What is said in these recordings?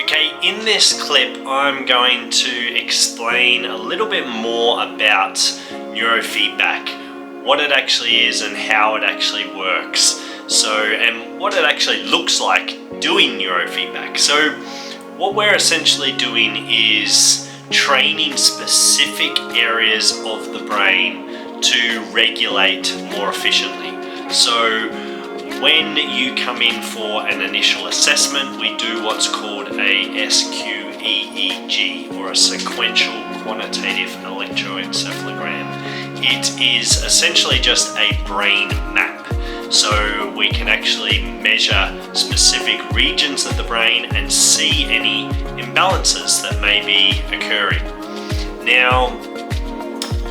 Okay, in this clip I'm going to explain a little bit more about neurofeedback, what it actually is and how it actually works. And what it actually looks like doing neurofeedback. So what we're essentially doing is training specific areas of the brain to regulate more efficiently. So when you come in for an initial assessment, we do what's called a SQEEG, or a sequential quantitative electroencephalogram. It is essentially just a brain map. So we can actually measure specific regions of the brain and see any imbalances that may be occurring. Now,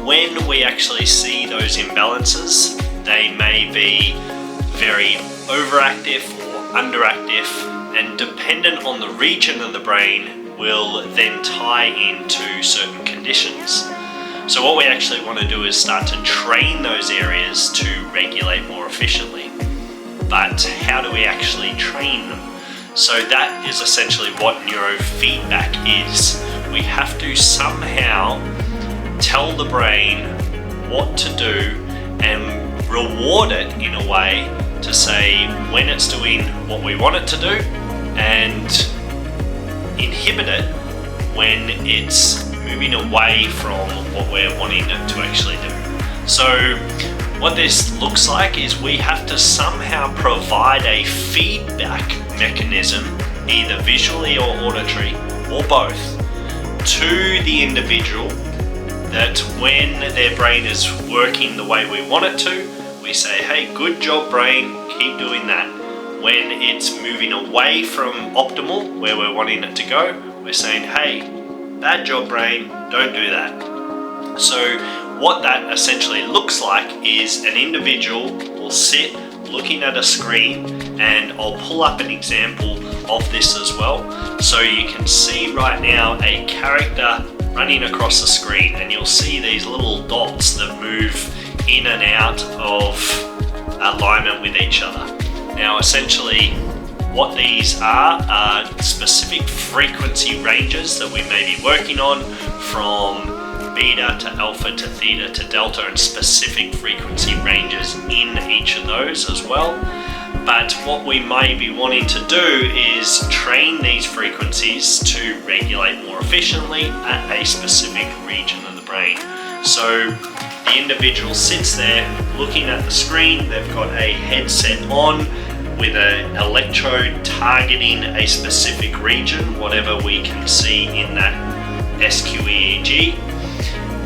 when we actually see those imbalances, they may be very overactive or underactive, and dependent on the region of the brain will then tie into certain conditions. So what we actually want to do is start to train those areas to regulate more efficiently. But how do we actually train them? So that is essentially what neurofeedback is. We have to somehow tell the brain what to do and reward it in a way to say when it's doing what we want it to do, and inhibit it when it's moving away from what we're wanting it to actually do. So what this looks like is we have to somehow provide a feedback mechanism, either visually or auditory or both, to the individual, that when their brain is working the way we want it to, we say, hey, good job brain, keep doing that. When it's moving away from optimal, where we're wanting it to go, we're saying, hey, bad job brain, don't do that. So what that essentially looks like is an individual will sit looking at a screen, and I'll pull up an example of this as well. So you can see right now a character running across the screen, and you'll see these little dots that move in and out of alignment with each other. Now essentially what these are specific frequency ranges that we may be working on, from beta to alpha to theta to delta, and specific frequency ranges in each of those as well. But what we may be wanting to do is train these frequencies to regulate more efficiently at a specific region of the brain. So the individual sits there looking at the screen, they've got a headset on with an electrode targeting a specific region, whatever we can see in that SQEEG,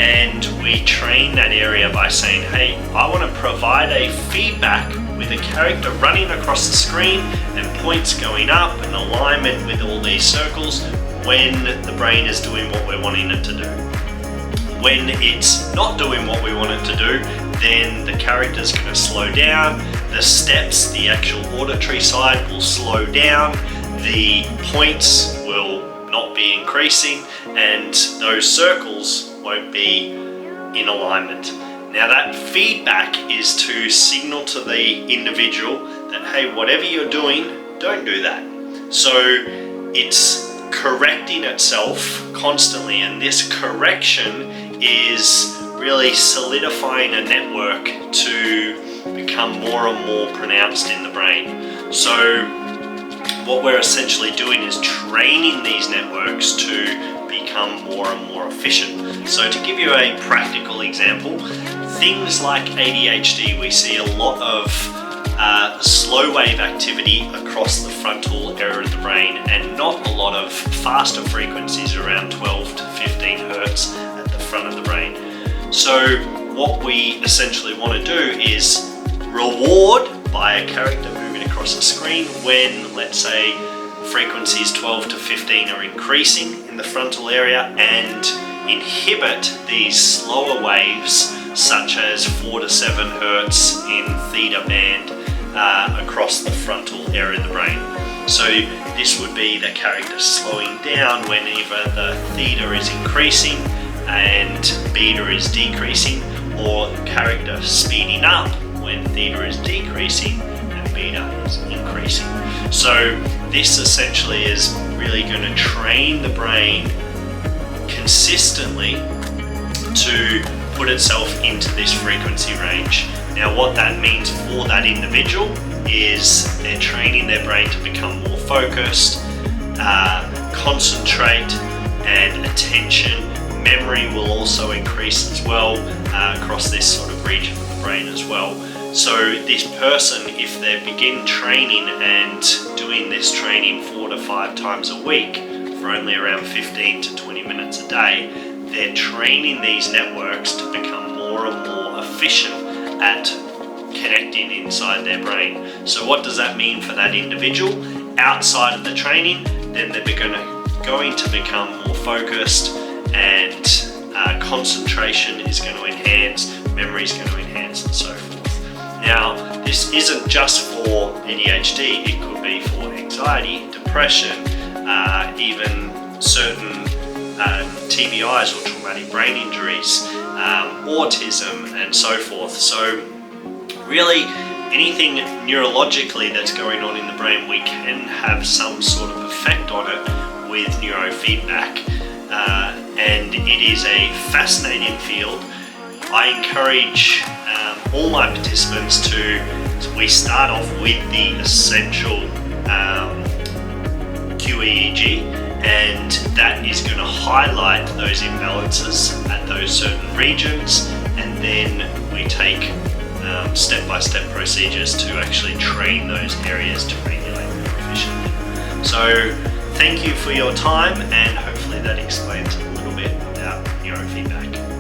and we train that area by saying, hey, I want to provide a feedback with a character running across the screen and points going up and alignment with all these circles when the brain is doing what we're wanting it to do. When it's not doing what we want it to do, then the character's going to slow down, the steps, the actual auditory side will slow down, the points will not be increasing, and those circles won't be in alignment. Now that feedback is to signal to the individual that, hey, whatever you're doing, don't do that. So it's correcting itself constantly, and this correction is really solidifying a network to become more and more pronounced in the brain. So what we're essentially doing is training these networks to become more and more efficient. So to give you a practical example, things like ADHD, we see a lot of slow wave activity across the frontal area of the brain, and not a lot of faster frequencies around 12 to 15 hertz at the front of the brain. So what we essentially want to do is reward by a character moving across the screen when, let's say, frequencies 12 to 15 are increasing in the frontal area, and inhibit these slower waves such as 4 to 7 hertz in theta band across the frontal area of the brain. So this would be the character slowing down when either the theta is increasing and beta is decreasing, or the character speeding up when theta is decreasing and beta is increasing. So this essentially is really going to train the brain consistently to put itself into this frequency range. Now what that means for that individual is they're training their brain to become more focused, concentrate, and attention. Memory will also increase as well across this sort of region of the brain as well. So this person, if they begin training and doing this training 4 to 5 times a week for only around 15 to 20 minutes a day, they're training these networks to become more and more efficient at connecting inside their brain. So what does that mean for that individual? Outside of the training, then they're going to become more focused, and concentration is going to enhance, memory is going to enhance, and so forth. Now, this isn't just for ADHD, it could be for anxiety, depression, even certain TBIs or traumatic brain injuries, autism, and so forth. So really, anything neurologically that's going on in the brain, we can have some sort of effect on it with neurofeedback. And it is a fascinating field. I encourage all my participants we start off with the essential QEEG, and that is going to highlight those imbalances at those certain regions, and then we take step-by-step procedures to actually train those areas to regulate more efficiently. So thank you for your time, and hopefully that explains a little bit about neurofeedback.